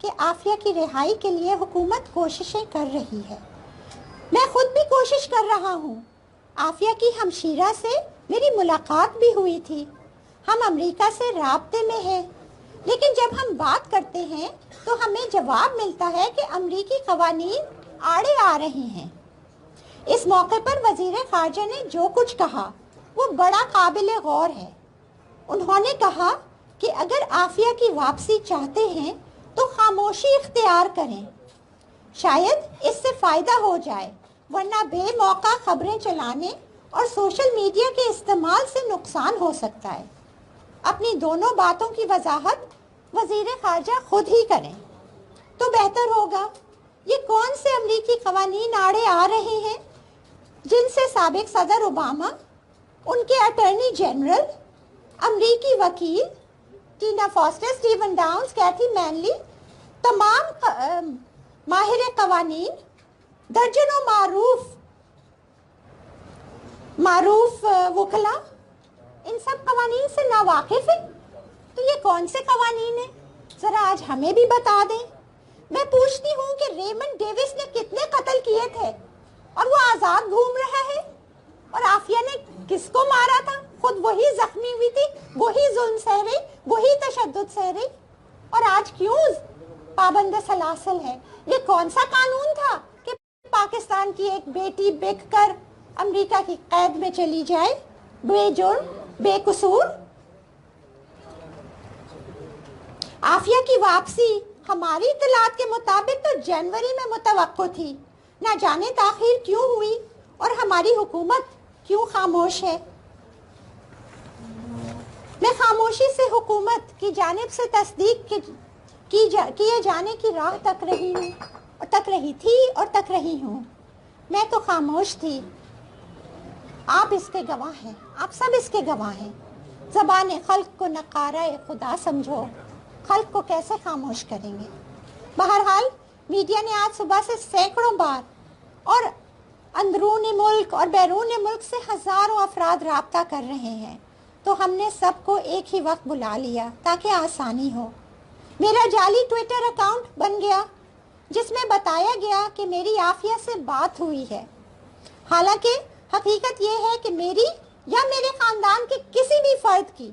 کہ عافیہ کی رہائی کے لیے حکومت کوششیں کر رہی ہے. میں خود بھی کوشش کر رہا ہوں. عافیہ کی ہمشیرہ سے میری ملاقات بھی ہوئی تھی. ہم امریکہ سے رابطے میں ہیں، لیکن جب ہم بات کرتے ہیں تو ہمیں جواب ملتا ہے کہ امریکی قوانین آڑے آ رہے ہیں. اس موقع پر وزیر خارجہ نے جو کچھ کہا وہ بڑا قابل غور ہے. انہوں نے کہا کہ اگر عافیہ کی واپسی چاہتے ہیں تو خاموشی اختیار کریں. شاید اس سے فائدہ ہو جائے، ورنہ بے موقع خبریں چلانے اور سوشل میڈیا کے استعمال سے نقصان ہو سکتا ہے. اپنی دونوں باتوں کی وضاحت وزیر خارجہ خود ہی کریں تو بہتر ہوگا. یہ کون سے امریکی قوانین آڑے آ رہے ہیں جن سے سابق صدر اوباما، ان کے اٹارنی جنرل، امریکی وکیل Tina faster, Steven Downs, کیتھی mainly, تمام ماہر قوانین، درجنوں معروف وکلا ان سب قوانین سے ناواقف ہیں؟ تو یہ کون سے قوانین ہیں؟ ذرا آج ہمیں بھی بتا دیں. میں پوچھتی ہوں کہ ریمنڈ ڈیوس نے کتنے قتل کیے تھے اور وہ آزاد گھوم رہا ہے؟ اور عافیہ نے کس کو مارا تھا؟ خود وہی زخمی ہوئی تھی، وہی ظلم سہ رہی، وہی تشدد سہ رہی. اور آج کیوں پابند سلاسل ہے؟ یہ کون سا قانون تھا کہ پاکستان کی ایک بیٹی بک کر امریکہ کی قید میں چلی جائے بے جرم بے قصور؟ عافیہ کی واپسی ہماری اطلاعات کے مطابق تو جنوری میں متوقع تھی. نہ جانے تاخیر کیوں ہوئی اور ہماری حکومت کیوں خاموش ہے؟ میں خاموشی سے حکومت کی جانب سے تصدیق کیے جانے کی راہ تک رہی تھی اور تک رہی ہوں. میں تو خاموش تھی. آپ اس کے گواہ ہیں، آپ سب اس کے گواہ ہیں. زبان خلق کو نقارہ خدا سمجھو، خلق کو کیسے خاموش کریں گے؟ بہرحال میڈیا نے آج صبح سے سینکڑوں بار اور اندرون ملک اور بیرون ملک سے ہزاروں افراد رابطہ کر رہے ہیں، تو ہم نے سب کو ایک ہی وقت بلا لیا تاکہ آسانی ہو. میرا جعلی ٹویٹر اکاؤنٹ بن گیا جس میں بتایا گیا کہ میری عافیہ سے بات ہوئی ہے. حالانکہ حقیقت یہ ہے کہ میری یا میرے خاندان کے کسی بھی فرد کی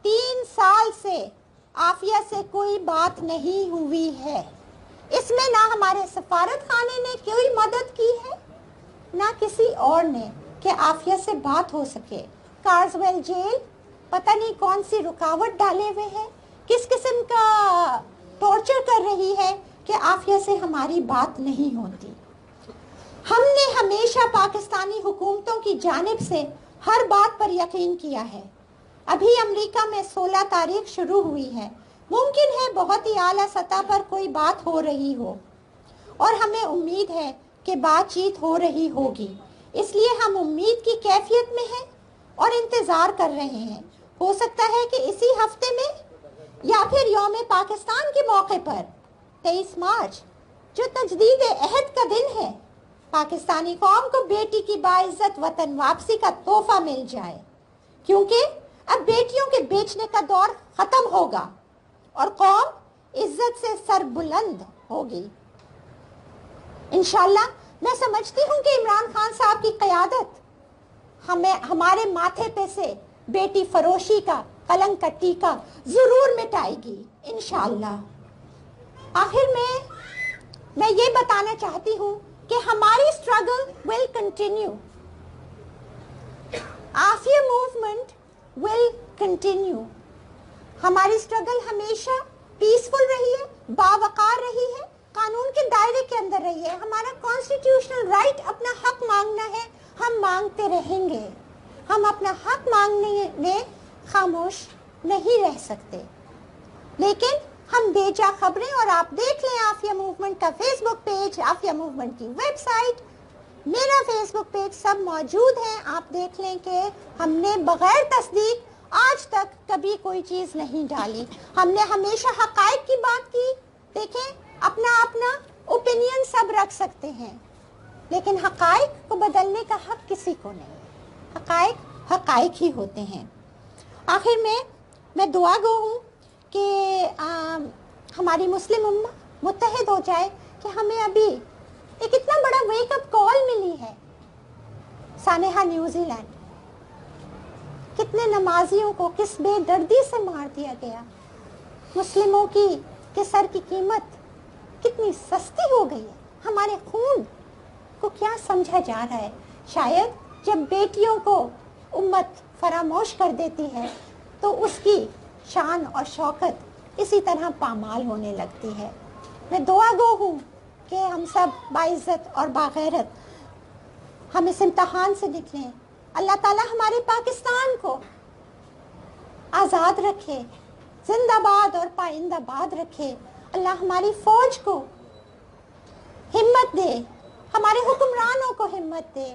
3 سال سے عافیہ سے کوئی بات نہیں ہوئی ہے. اس میں نہ ہمارے سفارت خانے نے کوئی مدد کی ہے، نہ کسی اور نے کہ عافیہ سے بات ہو سکے. کارزویل جیل پتہ نہیں کون سی رکاوٹ ڈالے ہوئے ہے، کس قسم کا ٹارچر کر رہی ہے کہ عافیہ سے ہماری بات نہیں ہوتی. ہم نے ہمیشہ پاکستانی حکومتوں کی جانب سے ہر بات پر یقین کیا ہے. ابھی امریکہ میں 16 تاریخ شروع ہوئی ہے. ممکن ہے بہت ہی اعلیٰ سطح پر کوئی بات ہو رہی ہو اور ہمیں امید ہے کہ بات چیت ہو رہی ہوگی. اس لیے ہم امید کی کیفیت میں ہیں اور انتظار کر رہے ہیں. ہو سکتا ہے کہ اسی ہفتے میں یا پھر یوم پاکستان کے موقع پر 23 مارچ جو تجدید عہد کا دن ہے، پاکستانی قوم کو بیٹی کی باعزت وطن واپسی کا تحفہ مل جائے. کیونکہ اب بیٹیوں کے بیچنے کا دور ختم ہوگا اور قوم عزت سے سر بلند ہوگی. انشاءاللہ میں سمجھتی ہوں کہ عمران خان صاحب کی قیادت ہمارے ماتھے پہ سے بیٹی فروشی کا کلنک کا ٹیکا ضرور مٹائے گی انشاءاللہ. آخر میں یہ بتانا چاہتی ہوں کہ ہماری struggle will continue. Aafia movement will continue. ہماری اسٹرگل ہمیشہ پیسفل رہی ہے، باوقار رہی ہے، قانون کے دائرے کے اندر رہی ہے. ہمارا کانسٹیٹیوشنل رائٹ اپنا حق مانگنا ہے، ہم مانگتے رہیں گے. ہم اپنا حق مانگنے میں خاموش نہیں رہ سکتے. لیکن ہم بے جا خبریں، اور آپ دیکھ لیں عافیہ موومنٹ کا فیس بک پیج، عافیہ موومنٹ کی ویب سائٹ، میرا فیس بک پیج سب موجود ہیں. آپ دیکھ لیں کہ ہم نے بغیر تصدیق آج تک کبھی کوئی چیز نہیں ڈالی. ہم نے ہمیشہ حقائق کی بات کی. دیکھیں اپنا اوپینین سب رکھ سکتے ہیں، لیکن حقائق کو بدلنے کا حق کسی کو نہیں. حقائق ہی ہوتے ہیں. آخر میں دعا گو ہوں کہ ہماری مسلم امہ متحد ہو جائے کہ ہمیں ابھی ایک اتنا بڑا ویک اپ کال ملی ہے. سانحہ نیوزی لینڈ، کتنے نمازیوں کو کس بے دردی سے مار دیا گیا. مسلموں کے سر کی قیمت کتنی سستی ہو گئی ہے. ہمارے خون کو کیا سمجھا جا رہا ہے. شاید جب بیٹیوں کو امت فراموش کر دیتی ہے تو اس کی شان اور شوکت اسی طرح پامال ہونے لگتی ہے. میں دعا گو ہوں کہ ہم سب باعزت اور باغیرت ہم اس امتحان سے نکلیں. اللہ تعالیٰ ہمارے پاکستان کو آزاد رکھے، زندہ باد اور پائندہ باد رکھے. اللہ ہماری فوج کو ہمت دے، ہمارے حکمرانوں کو ہمت دے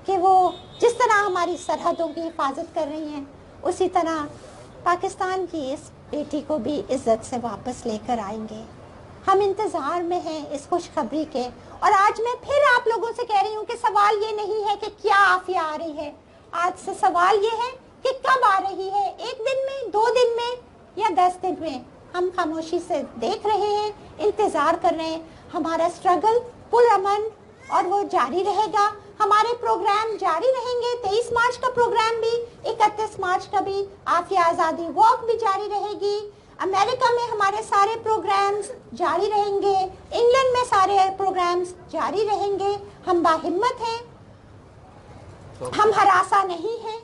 کہ وہ جس طرح ہماری سرحدوں کی حفاظت کر رہی ہیں اسی طرح پاکستان کی اس بیٹی کو بھی عزت سے واپس لے کر آئیں گے. ہم انتظار میں ہیں اس خوشخبری کے. اور آج میں پھر آپ لوگوں سے کہہ رہی ہوں کہ سوال یہ نہیں ہے کہ کیا عافیہ آ رہی ہے، آج سے سوال یہ ہے کہ کب آ رہی ہے. 1 دن میں، 2 دن میں یا 10 دن میں. ہم خاموشی سے دیکھ رہے ہیں، انتظار کر رہے ہیں. ہمارا اسٹرگل پرامن اور وہ جاری رہے گا. ہمارے پروگرام جاری رہیں گے. 23 مارچ کا پروگرام بھی، 31 مارچ کا بھی. عافیہ آزادی واک بھی جاری رہے گی. امریکہ میں ہمارے سارے پروگرامز جاری رہیں گے. انگلینڈ میں سارے پروگرامز جاری رہیں گے. ہم باہمت ہیں، ہم ہراساں نہیں ہیں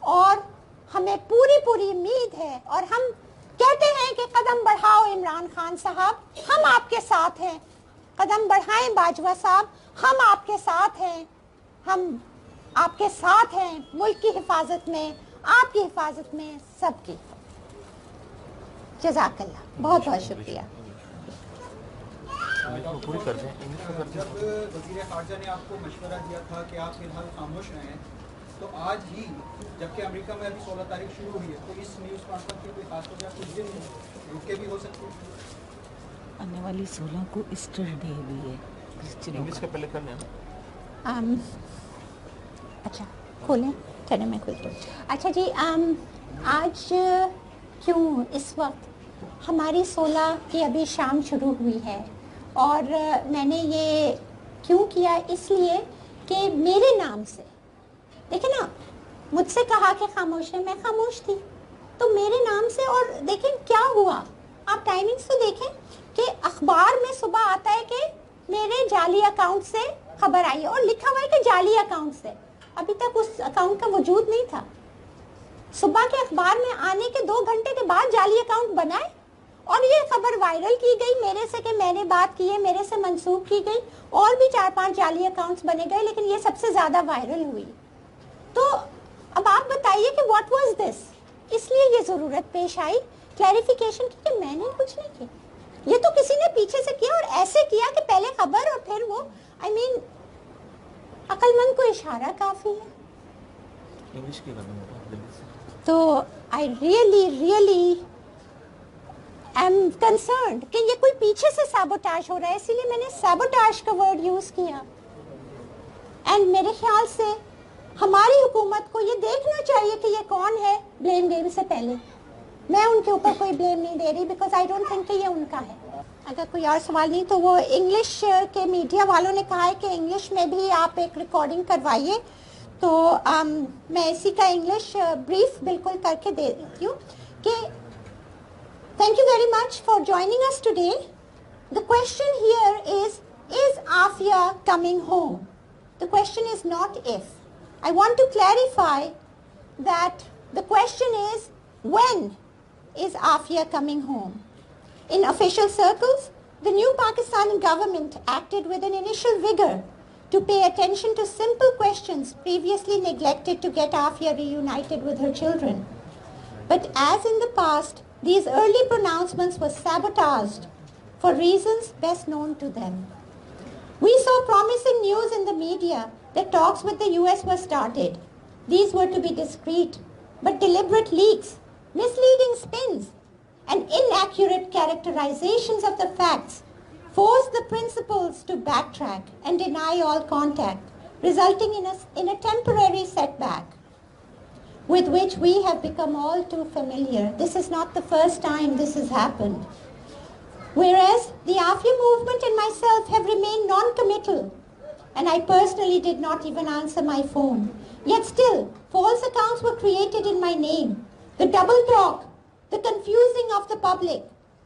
اور ہمیں پوری امید ہے. اور ہم کہتے ہیں کہ قدم بڑھاؤ عمران خان صاحب، ہم آپ کے ساتھ ہیں. قدم بڑھائیں باجوہ صاحب، ہم آپ کے ساتھ ہیں. ہم آپ کے ساتھ ہیں ملک کی حفاظت میں، آپ کی حفاظت میں، سب کی. جزاک اللہ، بہت بہت شکریہ. جب وزیر خارجہ نے آپ کو مشورہ دیا تھا کہ آپ فی الحال خاموش رہیں، تو آج ہی جبکہ امریکہ میں ابھی 16 تاریخ شروع ہوئی ہے، تو اس نیوز کانفرنس کی کوئی خاص وجہ کچھ دن رک کے بھی ہو سکتی ہے؟ آنے والی 16 کو ایسٹر ڈے بھی ہے. انگلش کے پہلے کرنے اچھا کھولیں، چلیں میں کھولتی ہوں. اچھا جی، آج کیوں اس وقت ہماری 16 کی ابھی شام شروع ہوئی ہے اور میں نے یہ کیوں کیا، اس لیے کہ میرے نام سے دیکھیں نا، مجھ سے کہا کہ خاموش ہے، میں خاموش تھی، تو میرے نام سے. اور دیکھیں کیا ہوا، آپ ٹائمنگز تو دیکھیں کہ اخبار میں صبح آتا ہے کہ میرے جعلی اکاؤنٹ سے خبر آئی ہے اور لکھا ہوا ہے کہ جعلی اکاؤنٹ سے. ابھی تک اس اکاؤنٹ کا وجود نہیں تھا. صبح کے اخبار میں آنے کے 2 گھنٹے کے بعد جعلی اکاؤنٹ بنائے اور یہ خبر وائرل کی گئی میرے سے کہ میں نے بات کی ہے، میرے سے منسوخ کی گئی. اور بھی 4-5 جعلی اکاؤنٹس بنے گئے لیکن یہ سب سے زیادہ وائرل ہوئی. تو اب آپ بتائیے کہ واٹ واز دس. اس لیے یہ ضرورت پیش آئی کلیریفیکیشن کی کہ میں نے کچھ نہیں کیا، یہ تو کسی نے پیچھے سے کیا اور ایسے کیا کہ پہلے خبر اور پھر وہ. عقل مند کو اشارہ کافی ہے. انگلش کی تو آئی ریئلی ایم کنسرنڈ کہ یہ کوئی پیچھے سے سیبوٹاج ہو رہا ہے، اسی لیے میں نے سیبوٹاج کا ورڈ یوز کیا. اینڈ میرے خیال سے ہماری حکومت کو یہ دیکھنا چاہیے کہ یہ کون ہے بلیم گیم سے پہلے. میں ان کے اوپر کوئی بلیم نہیں دے رہی بیکاز آئی ڈونٹ تھنک کہ یہ ان کا ہے. اگر کوئی اور سوال نہیں تو وہ انگلش کے میڈیا والوں نے کہا ہے کہ انگلش میں بھی آپ ایک ریکارڈنگ کروائیے، تو میں اسی کا انگلش بریف بالکل کر کے دے دیتی ہوں کہ thank you very much for joining us today. The question here is Afia coming home? The question is not if. I want to clarify that the question is when is Afia coming home? In official circles, the new Pakistani government acted with an initial vigor to pay attention to simple questions previously neglected to get Afia reunited with her children. But as in the past, these early pronouncements were sabotaged for reasons best known to them. We saw promising news in the media that talks with the US were started. These were to be discreet, but deliberate leaks, misleading spins, and inaccurate characterizations of the facts forced the principals to backtrack and deny all contact, resulting in a temporary setback with which we have become all too familiar. This is not the first time this has happened. Whereas the Afia movement and myself have remained non-committal, and I personally did not even answer my phone. Yet still, false accounts were created in my name. The double talk, the confusing of the public,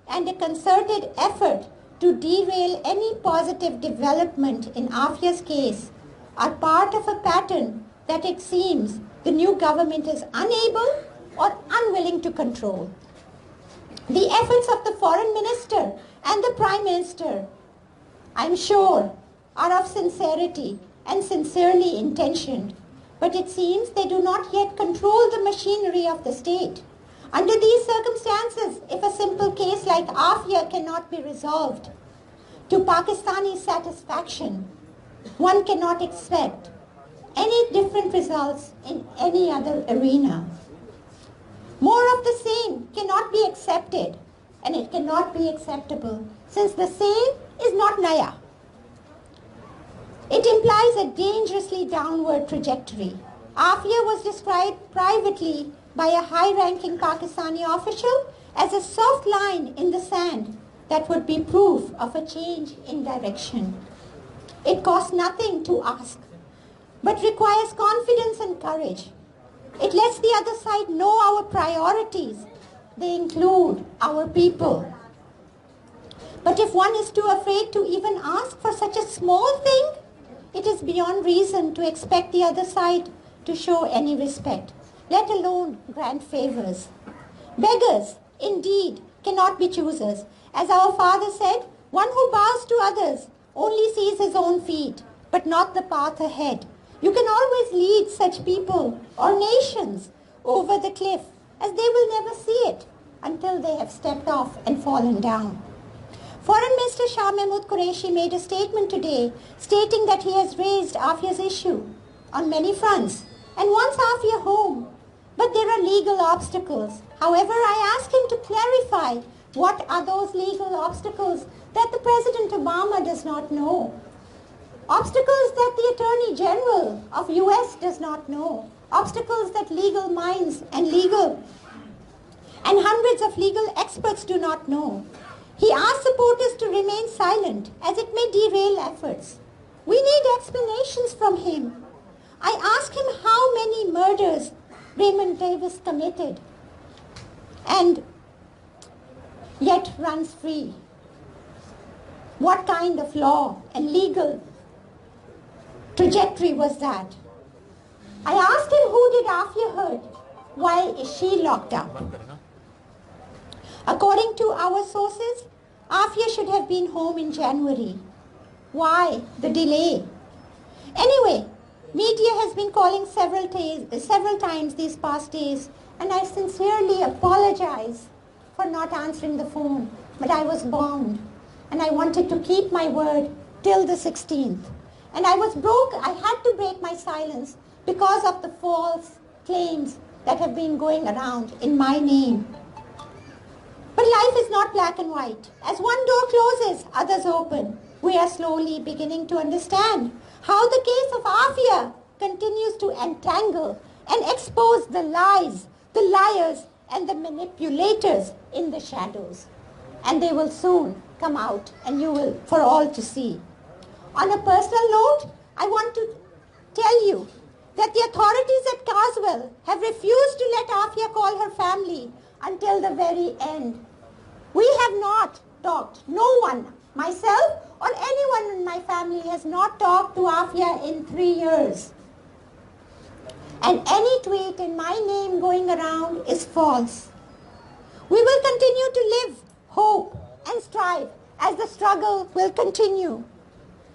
and a concerted effort to derail any positive development in Afia's case are part of a pattern that it seems the new government is unable or unwilling to control. The efforts of the foreign minister and the prime minister, I'm sure, are of sincerity and sincerely intentioned, but it seems they do not yet control the machinery of the state. Under these circumstances, if a simple case like Afia cannot be resolved to Pakistani satisfaction, one cannot expect any different results in any other arena. More of the same cannot be accepted, and it cannot be acceptable, since the same is not Naya. It implies a dangerously downward trajectory. Afia was described privately by a high-ranking Pakistani official as a soft line in the sand that would be proof of a change in direction. It costs nothing to ask, but requires confidence and courage. It lets the other side know our priorities. They include our people. But if one is too afraid to even ask for such a small thing, it is beyond reason to expect the other side to show any respect, let alone grant favors. Beggars, indeed, cannot be choosers. As our father said, one who bows to others only sees his own feet, but not the path ahead. You can always lead such people or nations over the cliff, as they will never see it until they have stepped off and fallen down. Foreign Minister Shah Mahmood Qureshi made a statement today stating that he has raised Afia's issue on many fronts and wants Afia home, but there are legal obstacles. However, I asked him to clarify what are those legal obstacles that the President Obama does not know. Obstacles that the Attorney General of US does not know. Obstacles that legal minds and hundreds of legal experts do not know. He asked supporters to remain silent as it may derail efforts. We need explanations from him. I asked him how many murders Raymond Davis committed and yet runs free. What kind of law and legal trajectory was that? I asked him who did Afia hurt? Why is she locked up? According to our sources, Afia should have been home in January. Why the delay? Anyway, media has been calling several times these past days, and I sincerely apologize for not answering the phone, but I was bound, and I wanted to keep my word till the 16th. And I had to break my silence because of the false claims that have been going around in my name. But life is not black and white. As one door closes, others open. We are slowly beginning to understand how the case of Afia continues to entangle and expose the lies, the liars, and the manipulators in the shadows. And they will soon come out, and you will, for all to see. On a personal note, I want to tell you that the authorities at Carswell have refused to let Afia call her family until the very end. We have not talked, no one, myself or anyone in my family has not talked to Afia in 3 years. And any tweet in my name going around is false. We will continue to live, hope and strive as the struggle will continue.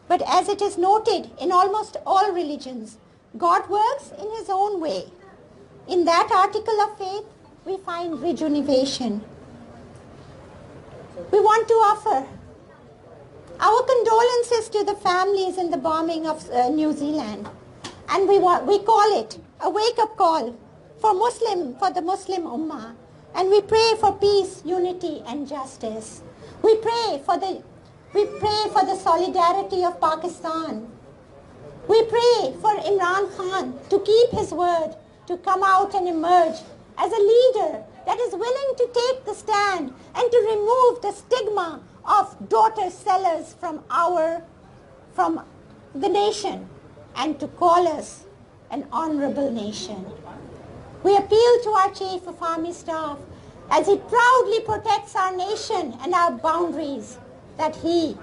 But as it is noted in almost all religions, God works in his own way. In that article of faith, we find rejuvenation. We want to offer our condolences to the families in the bombing of New Zealand. And we call it a wake-up call for the Muslim Ummah. And we pray for peace, unity and justice. We pray for the solidarity of Pakistan. We pray for Imran Khan to keep his word, to come out and emerge as a leader that is willing to take the stand and to remove the stigma of daughter sellers from the nation and to call us an honorable nation. We appeal to our Chief of Army Staff as he proudly protects our nation and our boundaries, that he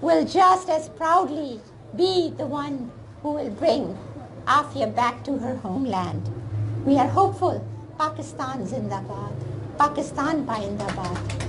will just as proudly be the one who will bring Afia back to her homeland. We are hopeful. Pakistan Zindabad. Pakistan Paindabad.